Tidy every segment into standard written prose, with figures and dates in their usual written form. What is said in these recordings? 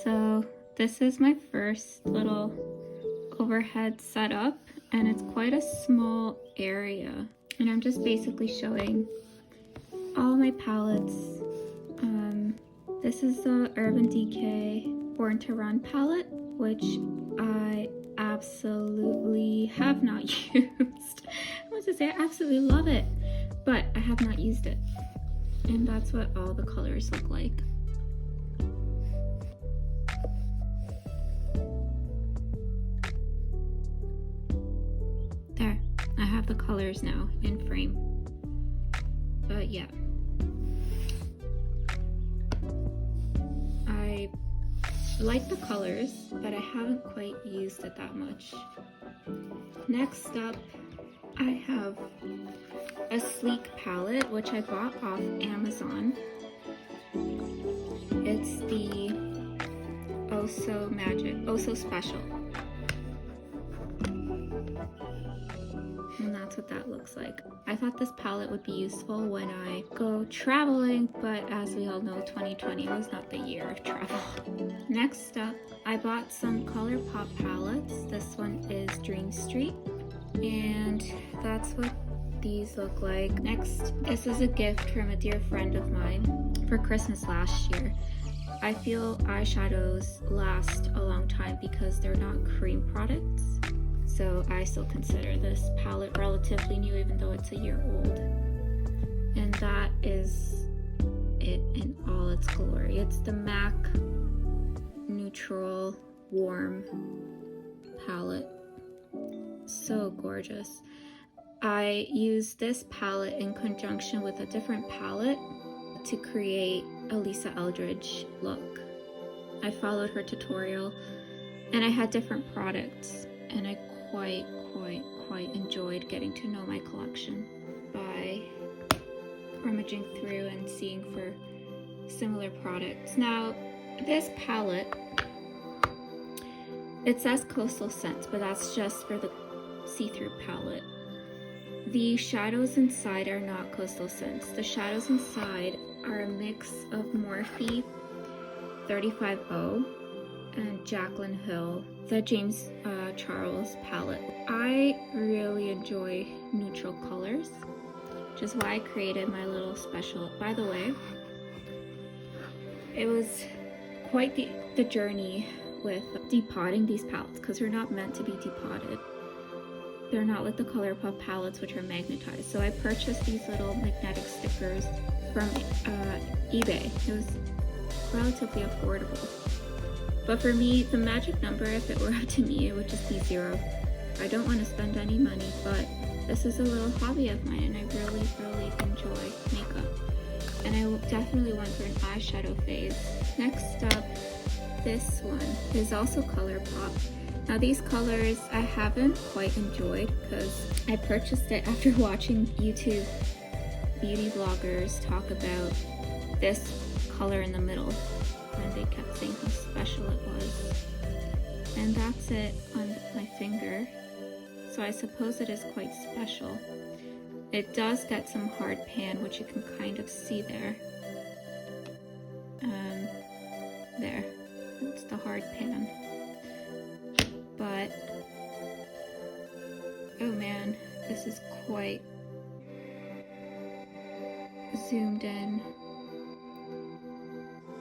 So this is my first little overhead setup, and it's quite a small area. And I'm just basically showing all my palettes. This is the Urban Decay Born to Run palette, which I absolutely have not used. I want to say I absolutely love it, but I have not used it. And that's what all the colors look like. There, I have the colors now in frame. But yeah. I like the colors, but I haven't quite used it that much. Next up, I have a sleek palette, which I bought off Amazon. It's the Oh So Magic, Oh So Special. And that's what that looks like. I thought this palette would be useful when I go traveling, but as we all know, 2020 was not the year of travel. Next up, I bought some ColourPop palettes. This one is Dream Street, and that's what these look like. Next, this is a gift from a dear friend of mine for Christmas last year. I feel eyeshadows last a long time because they're not cream products. So I still consider this palette relatively new, even though it's a year old. And that is it in all its glory. It's the MAC Neutral Warm palette. So gorgeous. I used this palette in conjunction with a different palette to create a Lisa Eldridge look. I followed her tutorial, and I had different products, and I quite enjoyed getting to know my collection by rummaging through and seeing for similar products. Now, this palette, it says Coastal Scents, but that's just for the see-through palette. The shadows inside are not Coastal Scents. The shadows inside are a mix of Morphe 35O and Jaclyn Hill, the James Charles palette. I really enjoy neutral colors, which is why I created my little special. By the way, it was quite the journey with depotting these palettes, because they're not meant to be depotted. They're not like the ColourPop palettes, which are magnetized. So I purchased these little magnetic stickers from eBay. It was relatively affordable. But for me, the magic number, if it were up to me, it would just be 0. I don't want to spend any money, but this is a little hobby of mine, and I really enjoy makeup. And I definitely went through an eyeshadow phase. Next up, this one is also ColourPop. Now these colors I haven't quite enjoyed because I purchased it after watching YouTube beauty vloggers talk about this color in the middle, and they kept saying how special it was. And that's it on my finger, so I suppose it is quite special. It does get some hard pan, which you can kind of see there. There, that's the hard pan. But, oh man, this is quite zoomed in.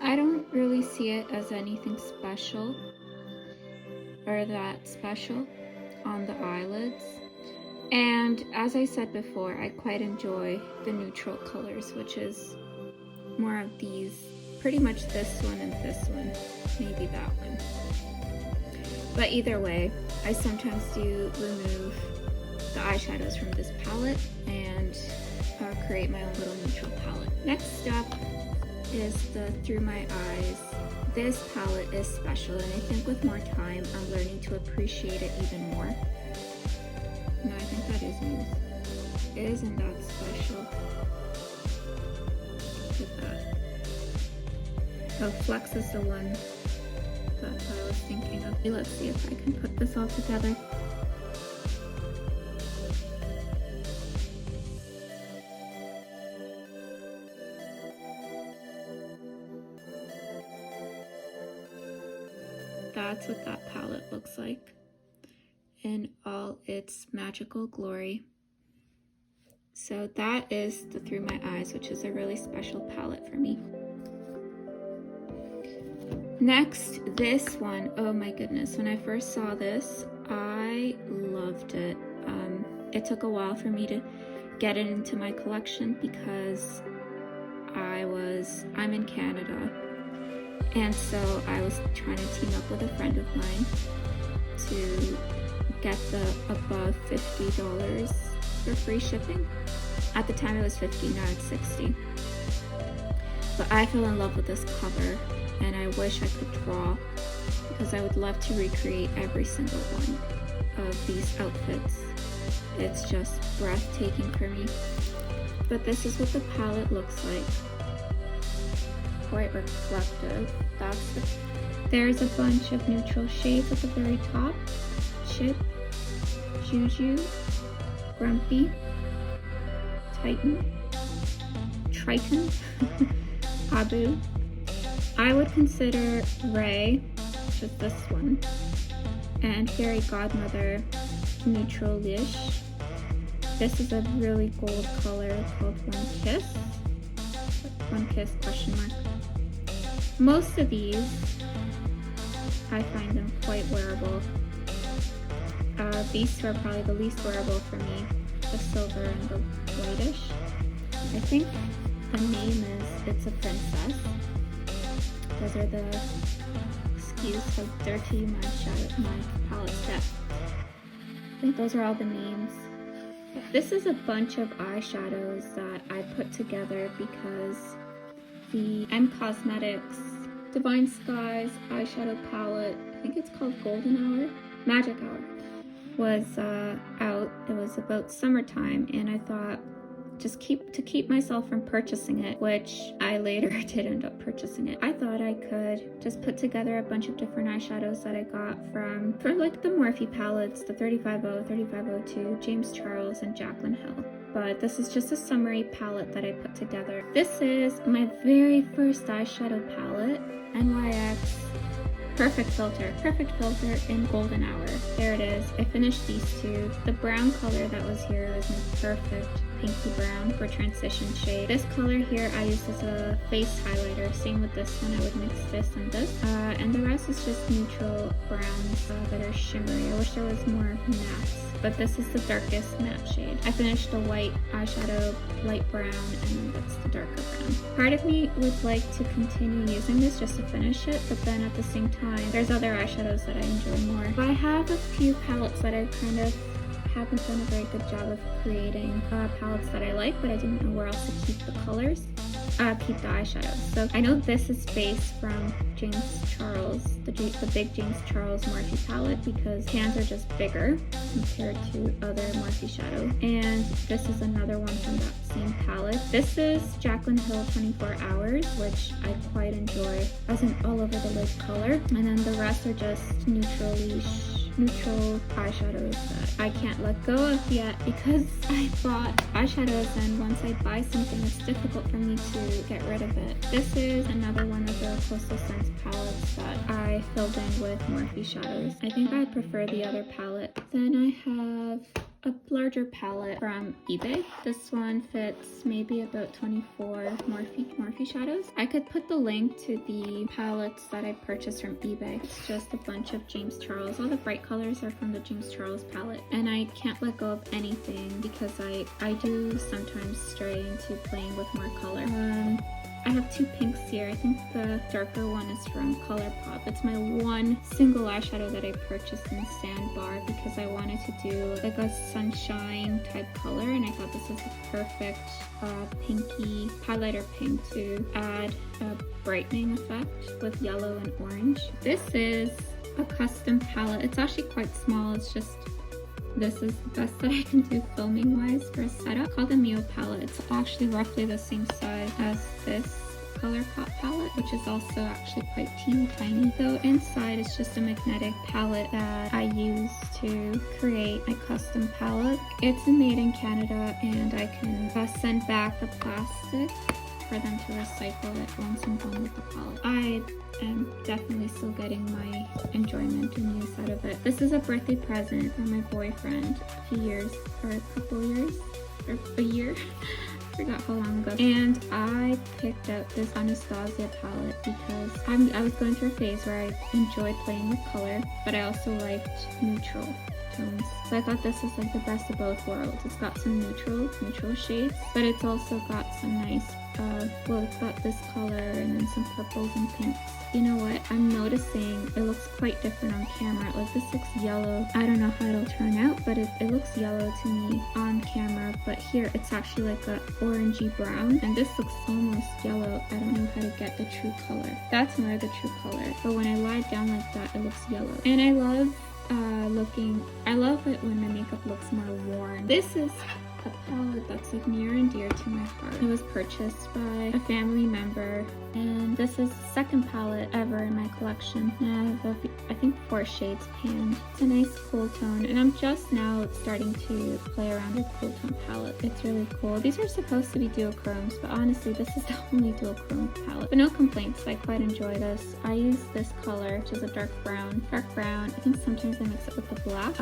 I don't really see it as anything special or that special on the eyelids. And as I said before, I quite enjoy the neutral colors, which is more of these, pretty much this one and this one, maybe that one. But either way, I sometimes do remove the eyeshadows from this palette and create my own little neutral palette. Next up is the Through My Eyes. This palette is special, and I think with more time, I'm learning to appreciate it even more. No, I think that is news. Isn't that special? Look at that. Oh, Flex is the one that I was thinking of. Let's see if I can put this all together. that's what that palette looks like in all its magical glory. So that is the Through My Eyes, which is a really special palette for me. Next, this one, oh my goodness, when I first saw this, I loved it. It took a while for me to get it into my collection because I'm in Canada, and so I was trying to team up with a friend of mine to get the above $50 for free shipping. At the time it was 50, now it's 60. But I fell in love with this cover, and I wish I could draw, because I would love to recreate every single one of these outfits. It's just breathtaking for me. But this is what the palette looks like. Quite reflective. There's a bunch of neutral shades at the very top. Chip, Juju, Grumpy, Triton, Abu. I would consider Ray, which is this one, and Fairy Godmother, neutral-ish. This is a really gold color called One Kiss. One Kiss question mark. Most of these, I find them quite wearable. These two are probably the least wearable for me, the silver and the whitish. I think the name is It's a Princess. Those are the, excuse how dirty my palette's get. I think those are all the names. This is a bunch of eyeshadows that I put together because the M Cosmetics Divine Skies eyeshadow palette, I think it's called Golden Hour, Magic Hour, was out. It was about summertime, and I thought just to keep myself from purchasing it, which I later did end up purchasing it. I thought I could just put together a bunch of different eyeshadows that I got for like the Morphe palettes, the 3500, 3502, James Charles, and Jaclyn Hill. But this is just a summary palette that I put together. This is my very first eyeshadow palette, NYX Perfect Filter in Golden Hour. There it is. I finished these two. The brown color that was here was my perfect pinky brown for transition shade. This color here I used as a face highlighter. Same with this one. I would mix this and this. And the rest is just neutral browns that are shimmery. I wish there was more mattes, but this is the darkest matte shade. I finished the white eyeshadow, light brown, and that's the darker brown. Part of me would like to continue using this just to finish it, but then at the same time, there's other eyeshadows that I enjoy more. But I have a few palettes that I kind of haven't done a very good job of creating palettes that I like, but I didn't know where else to keep the colors, keep the eyeshadows. So I know this is based from James Charles, the big James Charles Morphe palette, because cans are just bigger compared to other Morphe shadow. And this is another one from that same palette. This is Jaclyn Hill 24 Hours, which I quite enjoy as an all over the lid color. And then the rest are just neutral eyeshadows that I can't let go of yet because I bought eyeshadows, and once I buy something it's difficult for me to get rid of it. This is another one of the Coastal Scents palettes that I filled in with Morphe shadows. I think I prefer the other palette. Then I have a larger palette from eBay. This one fits maybe about 24 Morphe shadows. I could put the link to the palettes that I purchased from eBay. It's just a bunch of James Charles. All the bright colors are from the James Charles palette, and I can't let go of anything because I do sometimes stray into playing with more color. I have two pinks here. I think the darker one is from ColourPop. It's my one single eyeshadow that I purchased in Sandbar because I wanted to do like a sunshine type color, and I thought this was a perfect pinky highlighter pink to add a brightening effect with yellow and orange. This is a custom palette. It's actually quite small. It's just, this is the best that I can do filming wise for a setup. It's called the Mio palette. It's actually roughly the same size as this ColourPop palette, which is also actually quite teeny tiny. So inside it's just a magnetic palette that I use to create my custom palette. It's made in Canada, and I can send back the plastic for them to recycle it once I'm done with the palette. I am definitely still getting my enjoyment and use out of it. This is a birthday present from my boyfriend a few years, or a couple years, or a year. I forgot how long ago. And I picked out this Anastasia palette because I was going through a phase where I enjoyed playing with color, but I also liked neutral tones. So I thought this is like the best of both worlds. It's got some neutral shades, but it's also got some nice, well, it's got this color and then some purples and pinks. You know what? I'm noticing it looks quite different on camera. Like this looks yellow. I don't know how it'll turn out, but it looks yellow to me on camera. But here it's actually like a orangey brown, and this looks almost yellow. I don't know how to get the true color. That's more the true color. But when I lie it down like that, it looks yellow. And I love I love it when my makeup looks more worn. This is a palette that's like near and dear to my heart. It was purchased by a family member, and this is the second palette ever in my collection. And I have, I think, 4 shades panned. It's a nice cool tone, and I'm just now starting to play around with cool tone palette. It's really cool. These are supposed to be duochromes, but honestly, this is the only duochrome palette. But no complaints, I quite enjoy this. I use this color, which is a dark brown. I think sometimes I mix it with the black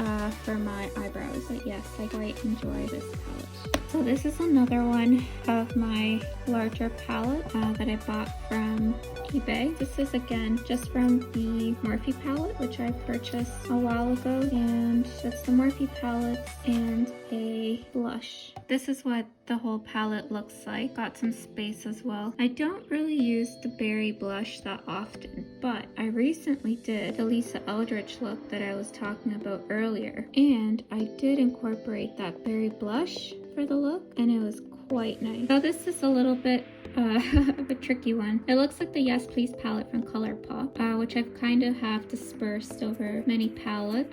for my eyebrows. But yes, I quite enjoy this palette. So this is another one of my larger palette that I bought from eBay. This is again just from the Morphe palette, which I purchased a while ago, and it's the Morphe palettes and a blush. This is what the whole palette looks like. Got some space as well. I don't really use the berry blush that often, but I recently did the Lisa Eldridge look that I was talking about earlier, and I did incorporate that berry blush for the look, and it was quite nice. So this is a little bit of a tricky one. It looks like the Yes Please palette from ColourPop, which I've kind of have dispersed over many palettes,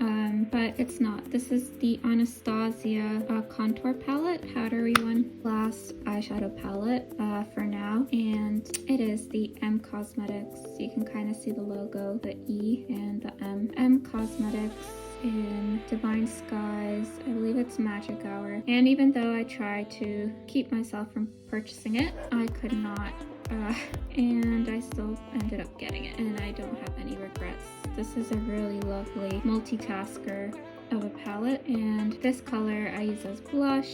but it's not. This is the Anastasia contour palette, powdery one. Last eyeshadow palette for now, and it is the M Cosmetics. You can kind of see the logo, the E and the M Cosmetics in Divine Skies. I believe it's Magic Hour. And even though I tried to keep myself from purchasing it, I could not. And I still ended up getting it, and I don't have any regrets. This is a really lovely multitasker of a palette, and this color I use as blush.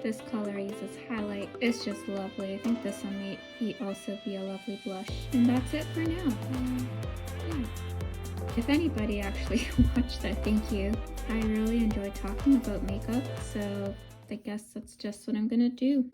This color I use as highlight. It's just lovely. I think this one may also be a lovely blush. And that's it for now. Yeah. If anybody actually watched that, thank you. I really enjoy talking about makeup, so I guess that's just what I'm gonna do.